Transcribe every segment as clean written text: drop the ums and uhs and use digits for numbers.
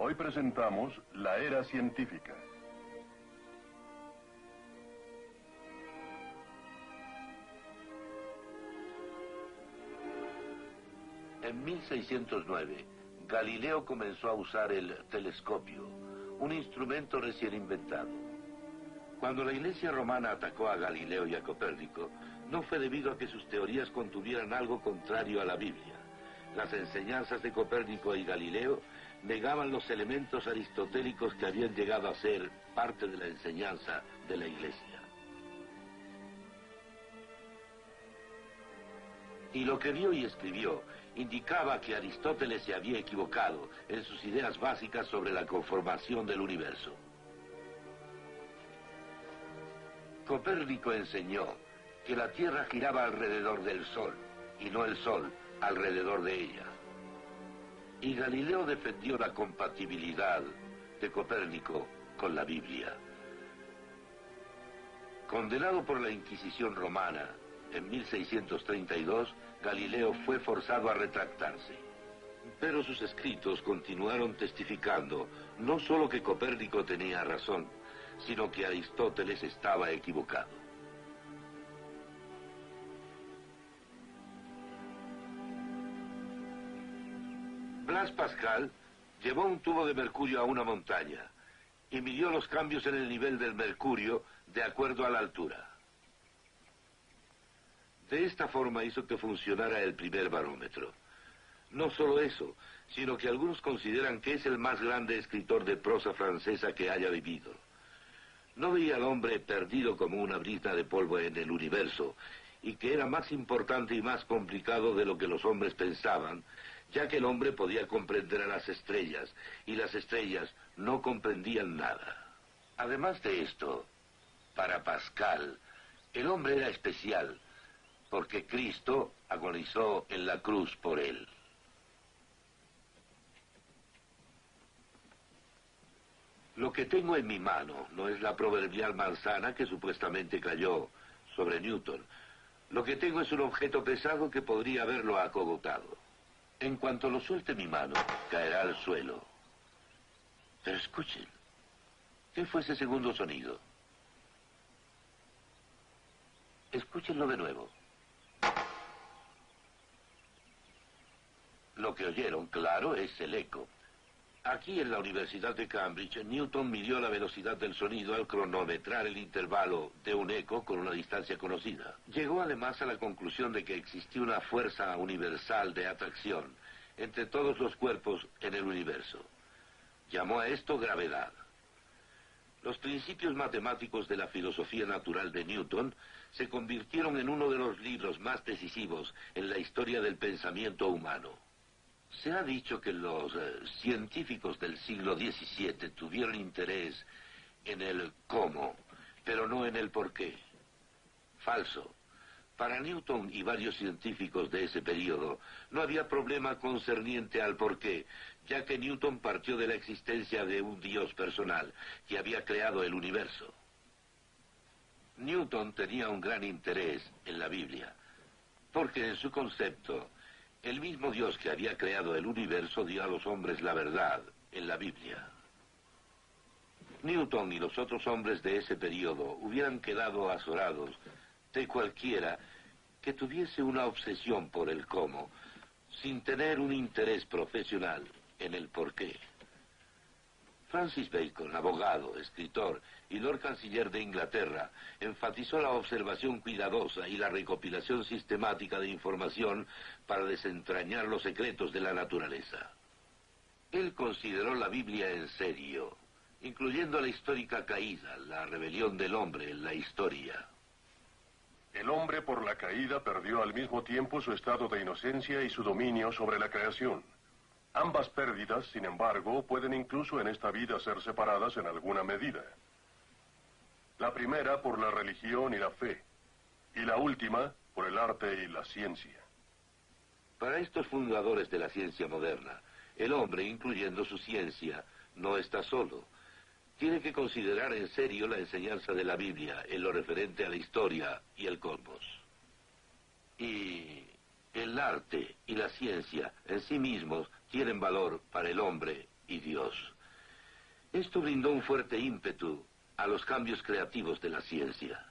Hoy presentamos la era científica. En 1609, Galileo comenzó a usar el telescopio, un instrumento recién inventado. Cuando la Iglesia romana atacó a Galileo y a Copérnico, no fue debido a que sus teorías contuvieran algo contrario a la Biblia. Las enseñanzas de Copérnico y Galileo negaban los elementos aristotélicos que habían llegado a ser parte de la enseñanza de la Iglesia. Y lo que vio y escribió indicaba que Aristóteles se había equivocado en sus ideas básicas sobre la conformación del universo. Copérnico enseñó que la Tierra giraba alrededor del Sol, y no el Sol alrededor de ella. Y Galileo defendió la compatibilidad de Copérnico con la Biblia. Condenado por la Inquisición romana en 1632, Galileo fue forzado a retractarse. Pero sus escritos continuaron testificando no solo que Copérnico tenía razón, sino que Aristóteles estaba equivocado. Blaise Pascal llevó un tubo de mercurio a una montaña y midió los cambios en el nivel del mercurio de acuerdo a la altura. De esta forma hizo que funcionara el primer barómetro. No solo eso, sino que algunos consideran que es el más grande escritor de prosa francesa que haya vivido. No veía al hombre perdido como una brizna de polvo en el universo, y que era más importante y más complicado de lo que los hombres pensaban, ya que el hombre podía comprender a las estrellas, y las estrellas no comprendían nada. Además de esto, para Pascal, el hombre era especial, porque Cristo agonizó en la cruz por él. Lo que tengo en mi mano no es la proverbial manzana que supuestamente cayó sobre Newton. Lo que tengo es un objeto pesado que podría haberlo acogotado. En cuanto lo suelte mi mano, caerá al suelo. Pero escuchen, ¿qué fue ese segundo sonido? Escúchenlo de nuevo. Lo que oyeron, claro, es el eco. Aquí en la Universidad de Cambridge, Newton midió la velocidad del sonido al cronometrar el intervalo de un eco con una distancia conocida. Llegó además a la conclusión de que existía una fuerza universal de atracción entre todos los cuerpos en el universo. Llamó a esto gravedad. Los principios matemáticos de la filosofía natural de Newton se convirtieron en uno de los libros más decisivos en la historia del pensamiento humano. Se ha dicho que los científicos del siglo XVII tuvieron interés en el cómo, pero no en el por qué. Falso. Para Newton y varios científicos de ese periodo no había problema concerniente al por qué, ya que Newton partió de la existencia de un Dios personal que había creado el universo. Newton tenía un gran interés en la Biblia, porque en su concepto, el mismo Dios que había creado el universo dio a los hombres la verdad en la Biblia. Newton y los otros hombres de ese periodo hubieran quedado azorados de cualquiera que tuviese una obsesión por el cómo, sin tener un interés profesional en el porqué. Francis Bacon, abogado, escritor y Lord Canciller de Inglaterra, enfatizó la observación cuidadosa y la recopilación sistemática de información para desentrañar los secretos de la naturaleza. Él consideró la Biblia en serio, incluyendo la histórica caída, la rebelión del hombre en la historia. El hombre por la caída perdió al mismo tiempo su estado de inocencia y su dominio sobre la creación. Ambas pérdidas, sin embargo, pueden incluso en esta vida ser separadas en alguna medida. La primera por la religión y la fe, y la última por el arte y la ciencia. Para estos fundadores de la ciencia moderna, el hombre, incluyendo su ciencia, no está solo. Tiene que considerar en serio la enseñanza de la Biblia en lo referente a la historia y el cosmos. Y el arte y la ciencia en sí mismos tienen valor para el hombre y Dios. Esto brindó un fuerte ímpetu a los cambios creativos de la ciencia.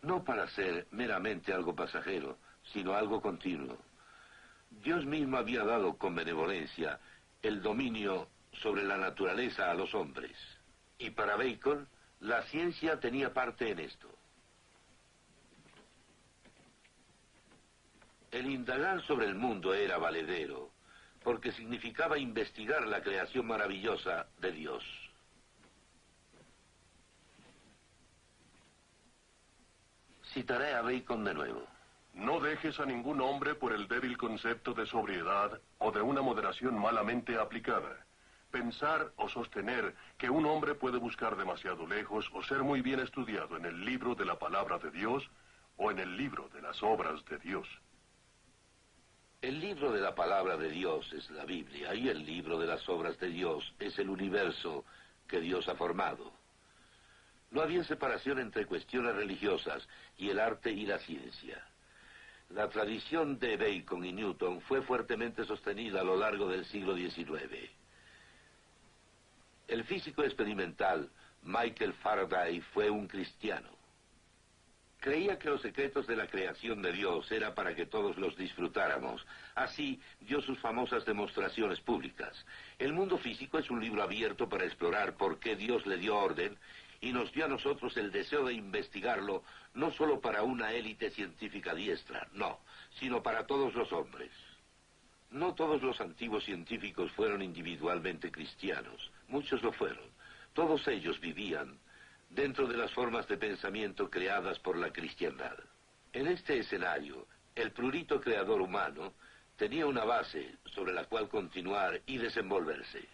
No para ser meramente algo pasajero, sino algo continuo. Dios mismo había dado con benevolencia el dominio sobre la naturaleza a los hombres. Y para Bacon, la ciencia tenía parte en esto. El indagar sobre el mundo era valedero, porque significaba investigar la creación maravillosa de Dios. Citaré a Bacon de nuevo. No dejes a ningún hombre por el débil concepto de sobriedad o de una moderación malamente aplicada. Pensar o sostener que un hombre puede buscar demasiado lejos o ser muy bien estudiado en el libro de la palabra de Dios o en el libro de las obras de Dios. El libro de la palabra de Dios es la Biblia y el libro de las obras de Dios es el universo que Dios ha formado. No había separación entre cuestiones religiosas y el arte y la ciencia. La tradición de Bacon y Newton fue fuertemente sostenida a lo largo del siglo XIX. El físico experimental Michael Faraday fue un cristiano. Creía que los secretos de la creación de Dios era para que todos los disfrutáramos. Así dio sus famosas demostraciones públicas. El mundo físico es un libro abierto para explorar por qué Dios le dio orden y nos dio a nosotros el deseo de investigarlo, no solo para una élite científica diestra, no, sino para todos los hombres. No todos los antiguos científicos fueron individualmente cristianos, muchos lo fueron. Todos ellos vivían dentro de las formas de pensamiento creadas por la cristiandad. En este escenario, el prurito creador humano tenía una base sobre la cual continuar y desenvolverse.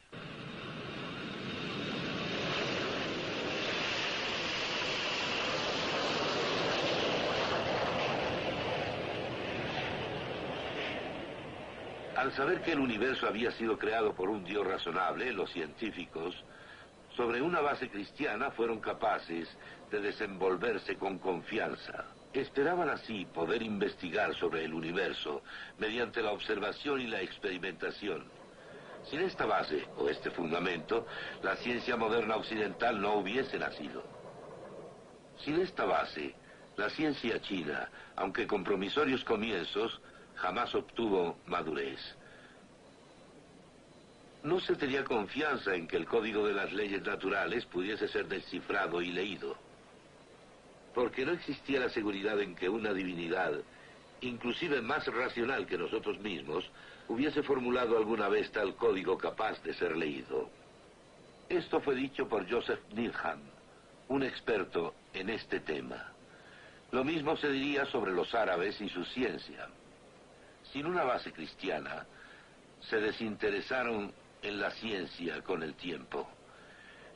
Al saber que el universo había sido creado por un Dios razonable, los científicos, sobre una base cristiana, fueron capaces de desenvolverse con confianza. Esperaban así poder investigar sobre el universo mediante la observación y la experimentación. Sin esta base, o este fundamento, la ciencia moderna occidental no hubiese nacido. Sin esta base, la ciencia china, aunque con promisorios comienzos, jamás obtuvo madurez. No se tenía confianza en que el código de las leyes naturales pudiese ser descifrado y leído, porque no existía la seguridad en que una divinidad, inclusive más racional que nosotros mismos, hubiese formulado alguna vez tal código capaz de ser leído. Esto fue dicho por Joseph Needham, un experto en este tema. Lo mismo se diría sobre los árabes y su ciencia. Sin una base cristiana, se desinteresaron en la ciencia con el tiempo.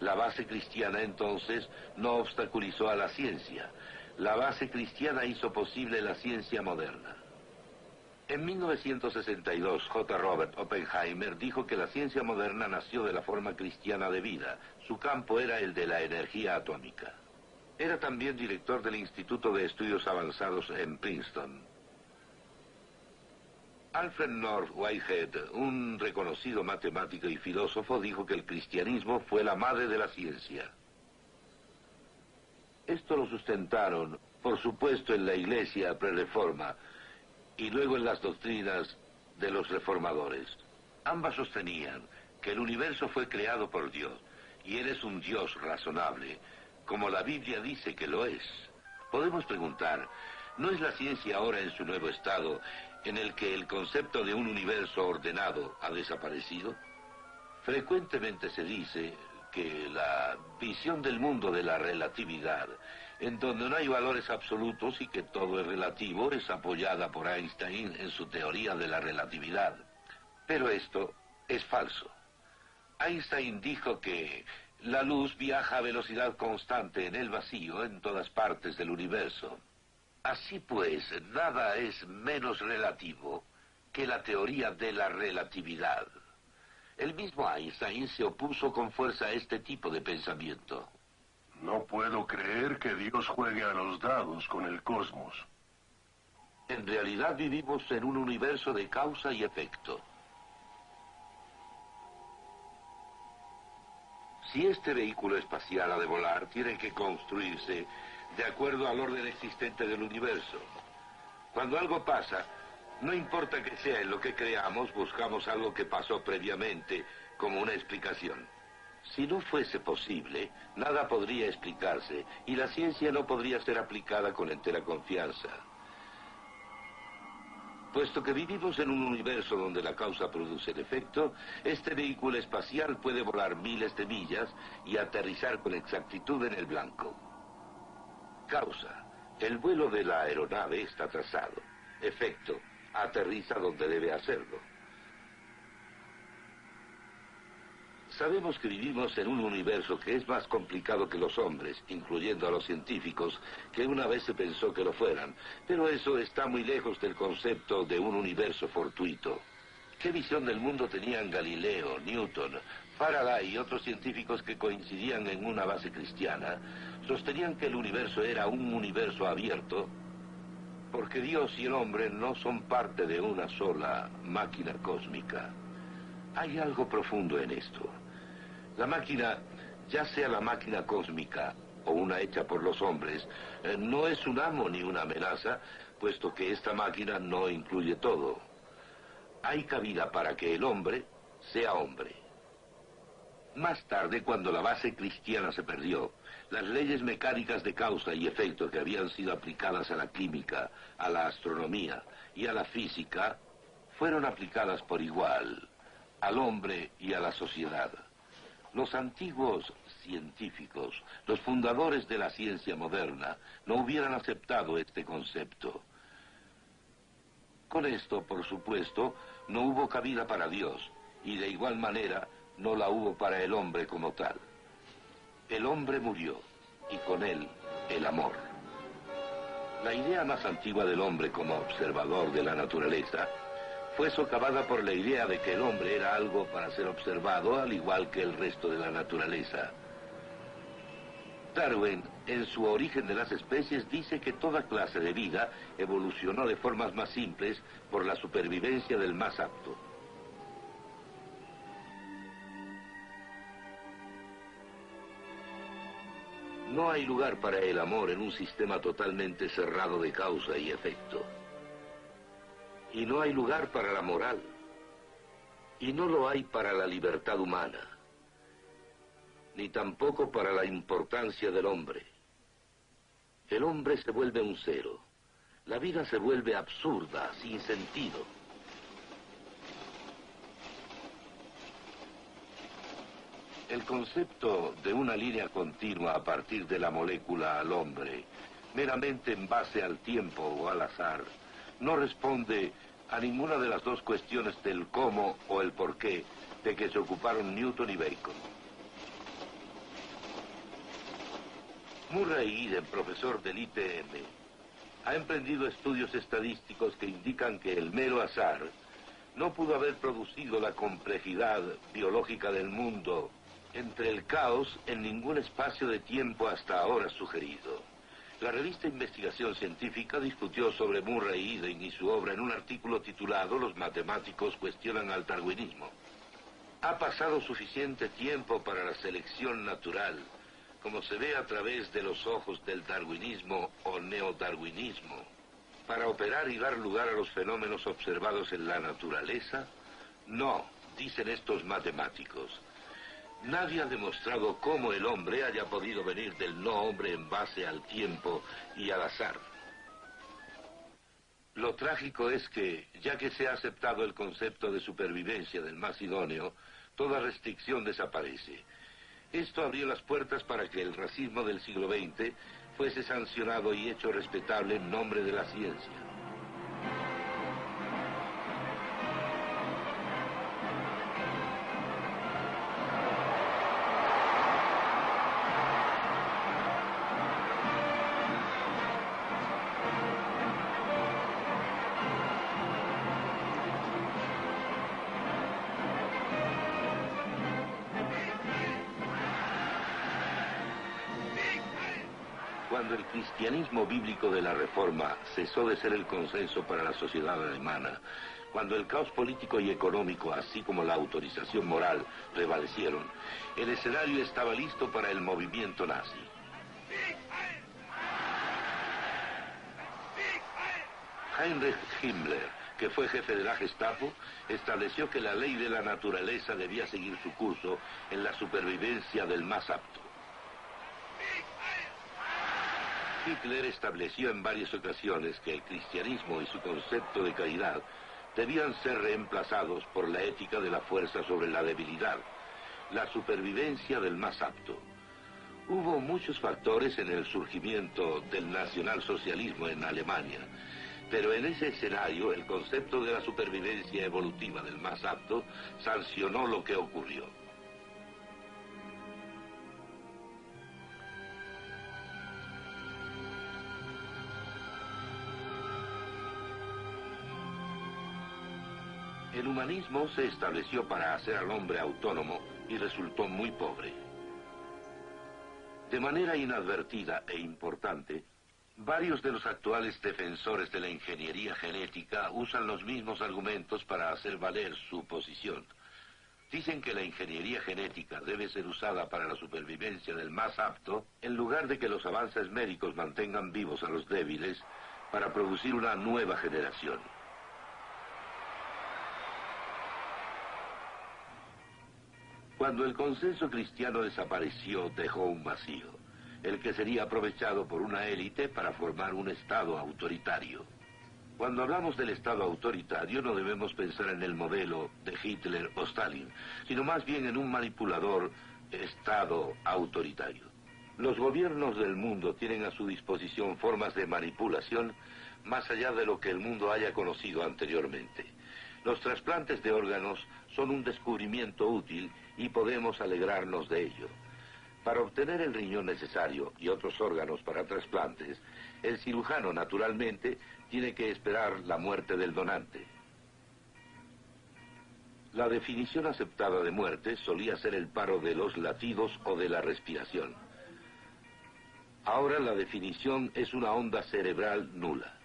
La base cristiana entonces no obstaculizó a la ciencia. La base cristiana hizo posible la ciencia moderna. En 1962, J. Robert Oppenheimer dijo que la ciencia moderna nació de la forma cristiana de vida. Su campo era el de la energía atómica. Era también director del Instituto de Estudios Avanzados en Princeton. Alfred North Whitehead, un reconocido matemático y filósofo, dijo que el cristianismo fue la madre de la ciencia. Esto lo sustentaron, por supuesto, en la Iglesia pre-reforma y luego en las doctrinas de los reformadores. Ambas sostenían que el universo fue creado por Dios y Él es un Dios razonable, como la Biblia dice que lo es. Podemos preguntar, ¿no es la ciencia ahora en su nuevo estado en el que el concepto de un universo ordenado ha desaparecido? Frecuentemente se dice que la visión del mundo de la relatividad, en donde no hay valores absolutos y que todo es relativo, es apoyada por Einstein en su teoría de la relatividad. Pero esto es falso. Einstein dijo que la luz viaja a velocidad constante en el vacío en todas partes del universo. Así pues, nada es menos relativo que la teoría de la relatividad. El mismo Einstein se opuso con fuerza a este tipo de pensamiento. No puedo creer que Dios juegue a los dados con el cosmos. En realidad vivimos en un universo de causa y efecto. Si este vehículo espacial ha de volar, tiene que construirse de acuerdo al orden existente del universo. Cuando algo pasa, no importa que sea en lo que creamos, buscamos algo que pasó previamente, como una explicación. Si no fuese posible, nada podría explicarse, y la ciencia no podría ser aplicada con entera confianza. Puesto que vivimos en un universo donde la causa produce el efecto, este vehículo espacial puede volar miles de millas y aterrizar con exactitud en el blanco. Causa: el vuelo de la aeronave está atrasado. Efecto: aterriza donde debe hacerlo. Sabemos que vivimos en un universo que es más complicado que los hombres, incluyendo a los científicos, que una vez se pensó que lo fueran, pero eso está muy lejos del concepto de un universo fortuito. ¿Qué visión del mundo tenían Galileo, Newton, Faraday y otros científicos que coincidían en una base cristiana? Sostenían que el universo era un universo abierto, porque Dios y el hombre no son parte de una sola máquina cósmica. Hay algo profundo en esto. La máquina, ya sea la máquina cósmica o una hecha por los hombres, no es un amo ni una amenaza, puesto que esta máquina no incluye todo. Hay cabida para que el hombre sea hombre. Más tarde, cuando la base cristiana se perdió, las leyes mecánicas de causa y efecto que habían sido aplicadas a la química, a la astronomía y a la física, fueron aplicadas por igual al hombre y a la sociedad. Los antiguos científicos, los fundadores de la ciencia moderna, no hubieran aceptado este concepto. Con esto, por supuesto, no hubo cabida para Dios, y de igual manera no la hubo para el hombre como tal. El hombre murió, y con él, el amor. La idea más antigua del hombre como observador de la naturaleza fue socavada por la idea de que el hombre era algo para ser observado, al igual que el resto de la naturaleza. Darwin, en su Origen de las Especies, dice que toda clase de vida evolucionó de formas más simples por la supervivencia del más apto. No hay lugar para el amor en un sistema totalmente cerrado de causa y efecto. Y no hay lugar para la moral. Y no lo hay para la libertad humana. Ni tampoco para la importancia del hombre. El hombre se vuelve un cero. La vida se vuelve absurda, sin sentido. El concepto de una línea continua a partir de la molécula al hombre, meramente en base al tiempo o al azar, no responde a ninguna de las dos cuestiones del cómo o el por qué de que se ocuparon Newton y Bacon. Murray Eden, profesor del ITM, ha emprendido estudios estadísticos que indican que el mero azar no pudo haber producido la complejidad biológica del mundo entre el caos en ningún espacio de tiempo hasta ahora sugerido. La revista Investigación Científica discutió sobre Murray Eden y su obra en un artículo titulado «Los matemáticos cuestionan al darwinismo». Ha pasado suficiente tiempo para la selección natural, como se ve a través de los ojos del darwinismo o neodarwinismo, para operar y dar lugar a los fenómenos observados en la naturaleza. No, dicen estos matemáticos. Nadie ha demostrado cómo el hombre haya podido venir del no hombre en base al tiempo y al azar. Lo trágico es que, ya que se ha aceptado el concepto de supervivencia del más idóneo, toda restricción desaparece. Esto abrió las puertas para que el racismo del siglo XX fuese sancionado y hecho respetable en nombre de la ciencia. Cuando el cristianismo bíblico de la Reforma cesó de ser el consenso para la sociedad alemana, Cuando el caos político y económico, así como la autorización moral, prevalecieron, el escenario estaba listo para el movimiento nazi. Heinrich Himmler, que fue jefe de la Gestapo, estableció que la ley de la naturaleza debía seguir su curso en la supervivencia del más apto. Hitler estableció en varias ocasiones que el cristianismo y su concepto de caridad debían ser reemplazados por la ética de la fuerza sobre la debilidad, la supervivencia del más apto. Hubo muchos factores en el surgimiento del nacionalsocialismo en Alemania, pero en ese escenario el concepto de la supervivencia evolutiva del más apto sancionó lo que ocurrió. El humanismo se estableció para hacer al hombre autónomo y resultó muy pobre. De manera inadvertida e importante, varios de los actuales defensores de la ingeniería genética usan los mismos argumentos para hacer valer su posición. Dicen que la ingeniería genética debe ser usada para la supervivencia del más apto, en lugar de que los avances médicos mantengan vivos a los débiles para producir una nueva generación. Cuando el consenso cristiano desapareció, dejó un vacío, el que sería aprovechado por una élite para formar un Estado autoritario. Cuando hablamos del Estado autoritario, no debemos pensar en el modelo de Hitler o Stalin, sino más bien en un manipulador Estado autoritario. Los gobiernos del mundo tienen a su disposición formas de manipulación más allá de lo que el mundo haya conocido anteriormente. Los trasplantes de órganos son un descubrimiento útil y podemos alegrarnos de ello. Para obtener el riñón necesario y otros órganos para trasplantes, el cirujano naturalmente tiene que esperar la muerte del donante. La definición aceptada de muerte solía ser el paro de los latidos o de la respiración. Ahora la definición es una onda cerebral nula.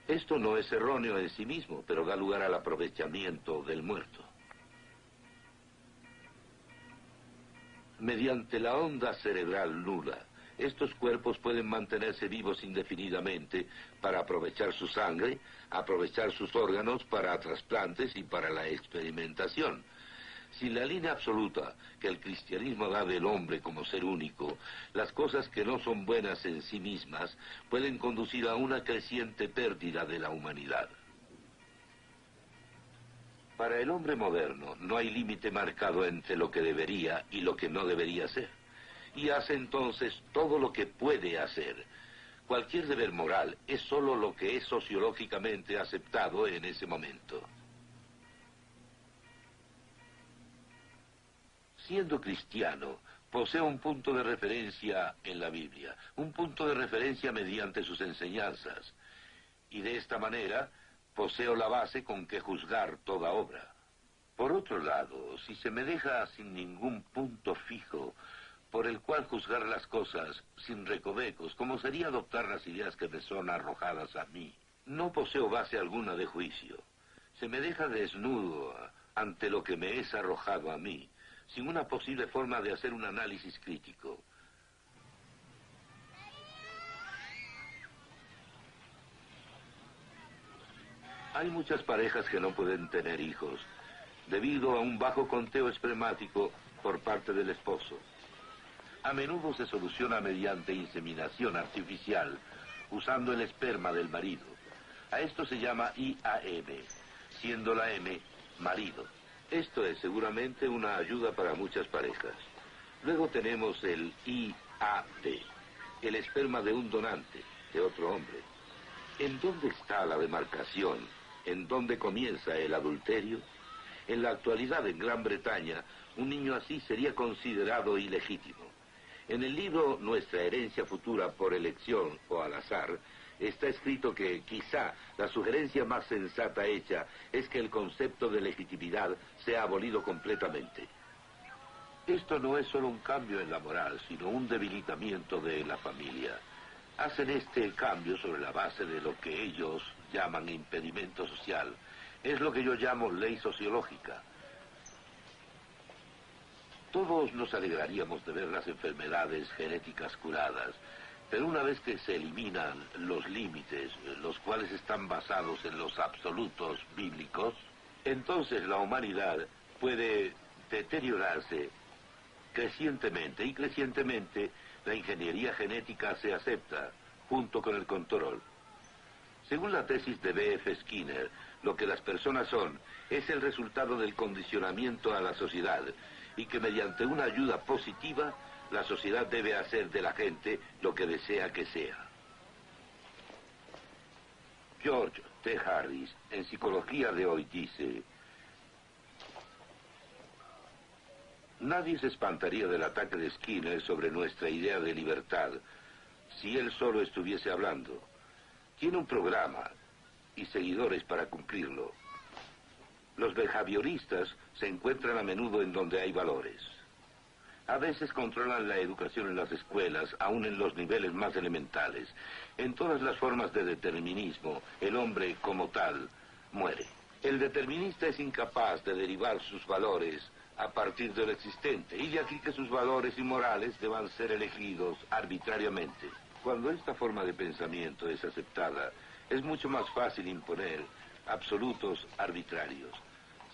Esto no es erróneo en sí mismo, pero da lugar al aprovechamiento del muerto. Mediante la onda cerebral nula, estos cuerpos pueden mantenerse vivos indefinidamente para aprovechar su sangre, aprovechar sus órganos para trasplantes y para la experimentación. Sin la línea absoluta que el cristianismo da del hombre como ser único, las cosas que no son buenas en sí mismas pueden conducir a una creciente pérdida de la humanidad. Para el hombre moderno no hay límite marcado entre lo que debería y lo que no debería ser, y hace entonces todo lo que puede hacer. Cualquier deber moral es solo lo que es sociológicamente aceptado en ese momento. Siendo cristiano, posee un punto de referencia en la Biblia, un punto de referencia mediante sus enseñanzas, y de esta manera poseo la base con que juzgar toda obra. Por otro lado, si se me deja sin ningún punto fijo por el cual juzgar las cosas, sin recovecos, como sería adoptar las ideas que me son arrojadas a mí, no poseo base alguna de juicio. Se me deja desnudo ante lo que me es arrojado a mí, sin una posible forma de hacer un análisis crítico. Hay muchas parejas que no pueden tener hijos, debido a un bajo conteo espermático por parte del esposo. A menudo se soluciona mediante inseminación artificial, usando el esperma del marido. A esto se llama IAM, siendo la M, marido. Esto es seguramente una ayuda para muchas parejas. Luego tenemos el IAD, el esperma de un donante, de otro hombre. ¿En dónde está la demarcación? ¿En dónde comienza el adulterio? En la actualidad, en Gran Bretaña, un niño así sería considerado ilegítimo. En el libro Nuestra herencia futura por elección o al azar, está escrito que quizá la sugerencia más sensata hecha es que el concepto de legitimidad sea abolido completamente. Esto no es solo un cambio en la moral, sino un debilitamiento de la familia. hacen este cambio sobre la base de lo que ellos llaman impedimento social. Es lo que yo llamo ley sociológica. Todos nos alegraríamos de ver las enfermedades genéticas curadas, pero una vez que se eliminan los límites, los cuales están basados en los absolutos bíblicos, entonces la humanidad puede deteriorarse crecientemente, y crecientemente la ingeniería genética se acepta, junto con el control. Según la tesis de B.F. Skinner, lo que las personas son es el resultado del condicionamiento a la sociedad, y que mediante una ayuda positiva, la sociedad debe hacer de la gente lo que desea que sea. George T. Harris, en Psicología de Hoy, dice: nadie se espantaría del ataque de Skinner sobre nuestra idea de libertad si él solo estuviese hablando. Tiene un programa y seguidores para cumplirlo. Los behavioristas se encuentran a menudo en donde hay valores. A veces controlan la educación en las escuelas, aún en los niveles más elementales. En todas las formas de determinismo, el hombre como tal muere. El determinista es incapaz de derivar sus valores a partir de lo existente, y de aquí que sus valores y morales deban ser elegidos arbitrariamente. Cuando esta forma de pensamiento es aceptada, es mucho más fácil imponer absolutos arbitrarios.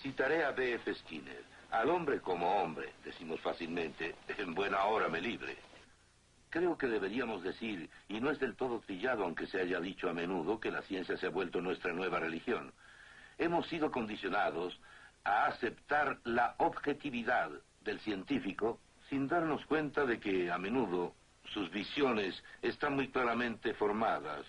Citaré a B.F. Skinner: al hombre como hombre, decimos fácilmente, en buena hora me libre. Creo que deberíamos decir, y no es del todo trillado aunque se haya dicho a menudo, que la ciencia se ha vuelto nuestra nueva religión. Hemos sido condicionados a aceptar la objetividad del científico sin darnos cuenta de que a menudo sus visiones están muy claramente formadas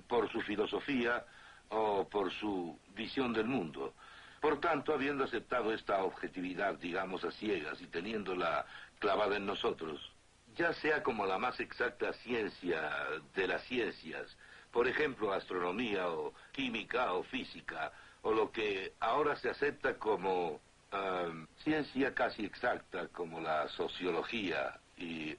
por su filosofía o por su visión del mundo. Por tanto, habiendo aceptado esta objetividad, digamos, a ciegas, y teniéndola clavada en nosotros, ya sea como la más exacta ciencia de las ciencias, por ejemplo, astronomía o química o física, o lo que ahora se acepta como ciencia casi exacta, como la sociología y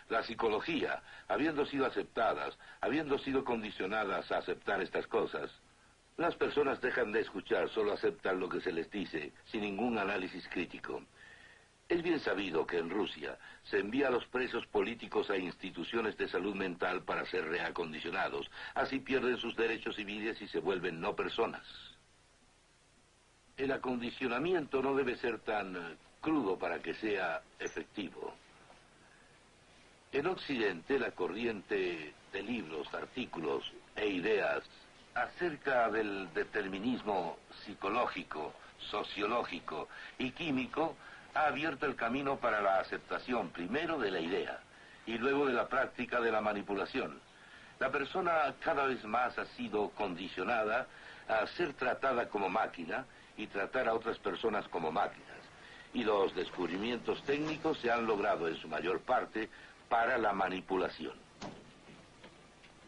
la psicología, habiendo sido aceptadas, habiendo sido condicionadas a aceptar estas cosas, las personas dejan de escuchar, solo aceptan lo que se les dice, sin ningún análisis crítico. Es bien sabido que en Rusia se envía a los presos políticos a instituciones de salud mental para ser reacondicionados. Así pierden sus derechos civiles y se vuelven no personas. El acondicionamiento no debe ser tan crudo para que sea efectivo. En Occidente, la corriente de libros, artículos e ideas acerca del determinismo psicológico, sociológico y químico ha abierto el camino para la aceptación primero de la idea y luego de la práctica de la manipulación. La persona cada vez más ha sido condicionada a ser tratada como máquina y tratar a otras personas como máquinas. Y los descubrimientos técnicos se han logrado en su mayor parte para la manipulación.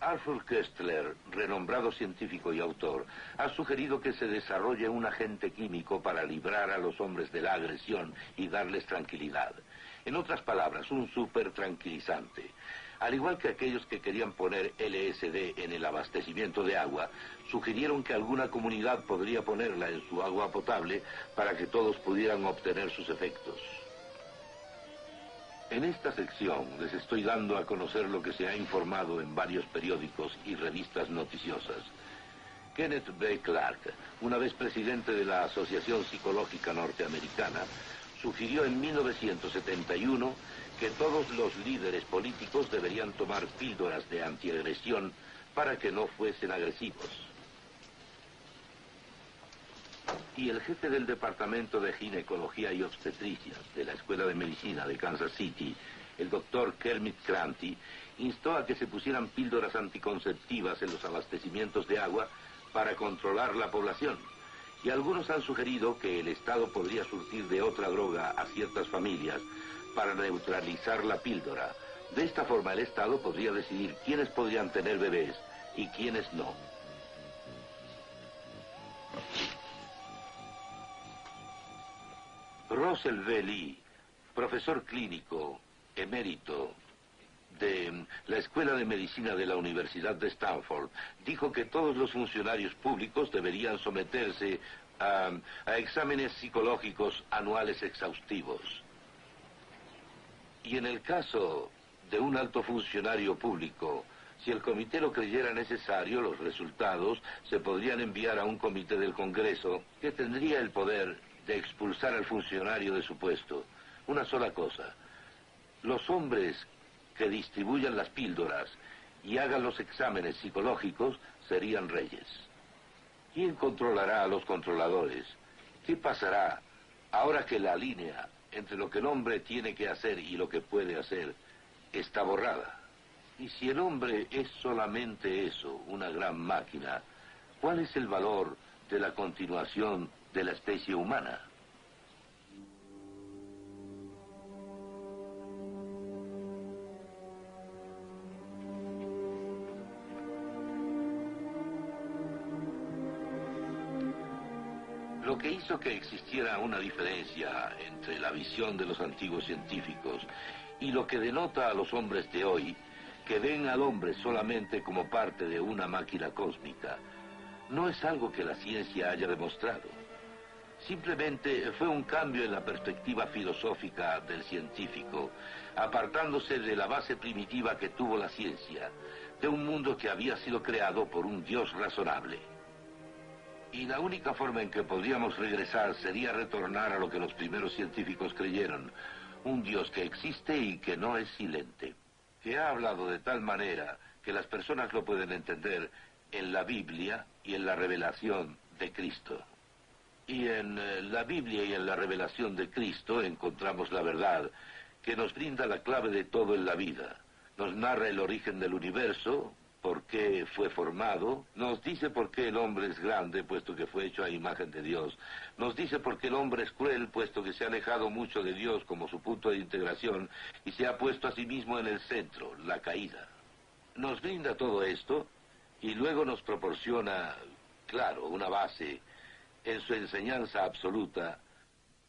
Arthur Koestler, renombrado científico y autor, ha sugerido que se desarrolle un agente químico para librar a los hombres de la agresión y darles tranquilidad. En otras palabras, un supertranquilizante. Al igual que aquellos que querían poner LSD en el abastecimiento de agua, sugirieron que alguna comunidad podría ponerla en su agua potable para que todos pudieran obtener sus efectos. En esta sección les estoy dando a conocer lo que se ha informado en varios periódicos y revistas noticiosas. Kenneth B. Clark, una vez presidente de la Asociación Psicológica Norteamericana, sugirió en 1971 que todos los líderes políticos deberían tomar píldoras de antiagresión para que no fuesen agresivos. Y el jefe del Departamento de Ginecología y Obstetricia de la Escuela de Medicina de Kansas City, el doctor Kermit Cranty, instó a que se pusieran píldoras anticonceptivas en los abastecimientos de agua para controlar la población. Y algunos han sugerido que el Estado podría surtir de otra droga a ciertas familias para neutralizar la píldora. De esta forma el Estado podría decidir quiénes podrían tener bebés y quiénes no. Russell V. Lee, profesor clínico emérito de la Escuela de Medicina de la Universidad de Stanford dijo que todos los funcionarios públicos deberían someterse a exámenes psicológicos anuales exhaustivos. Y en el caso de un alto funcionario público, si el comité lo creyera necesario, los resultados se podrían enviar a un comité del Congreso que tendría el poder de expulsar al funcionario de su puesto. Una sola cosa: los hombres que distribuyan las píldoras y hagan los exámenes psicológicos serían reyes. ¿Quién controlará a los controladores? ¿Qué pasará ahora que la línea entre lo que el hombre tiene que hacer y lo que puede hacer está borrada? Y si el hombre es solamente eso, una gran máquina, ¿cuál es el valor de la continuación de la especie humana? Lo que hizo que existiera una diferencia entre la visión de los antiguos científicos y lo que denota a los hombres de hoy, que ven al hombre solamente como parte de una máquina cósmica, no es algo que la ciencia haya demostrado. Simplemente fue un cambio en la perspectiva filosófica del científico, apartándose de la base primitiva que tuvo la ciencia, de un mundo que había sido creado por un Dios razonable. Y la única forma en que podríamos regresar sería retornar a lo que los primeros científicos creyeron: un Dios que existe y que no es silente, que ha hablado de tal manera que las personas lo pueden entender en la Biblia y en la revelación de Cristo. Y en la Biblia y en la revelación de Cristo encontramos la verdad que nos brinda la clave de todo en la vida. Nos narra el origen del universo, por qué fue formado, nos dice por qué el hombre es grande, puesto que fue hecho a imagen de Dios, nos dice por qué el hombre es cruel, puesto que se ha alejado mucho de Dios como su punto de integración y se ha puesto a sí mismo en el centro, la caída. Nos brinda todo esto y luego nos proporciona, claro, una base en su enseñanza absoluta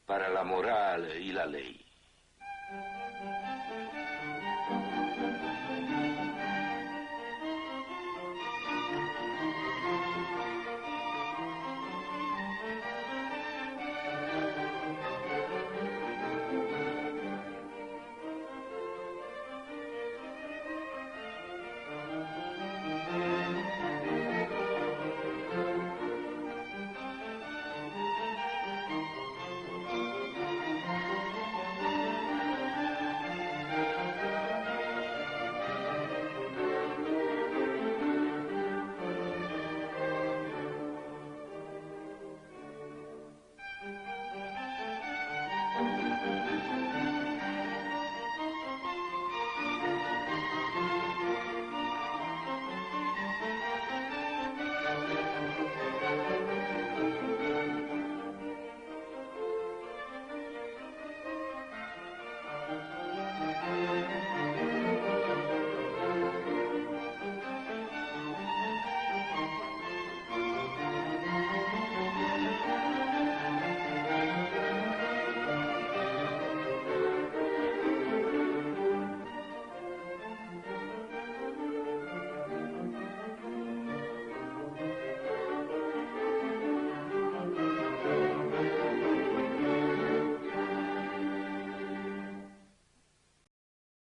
para la moral y la ley.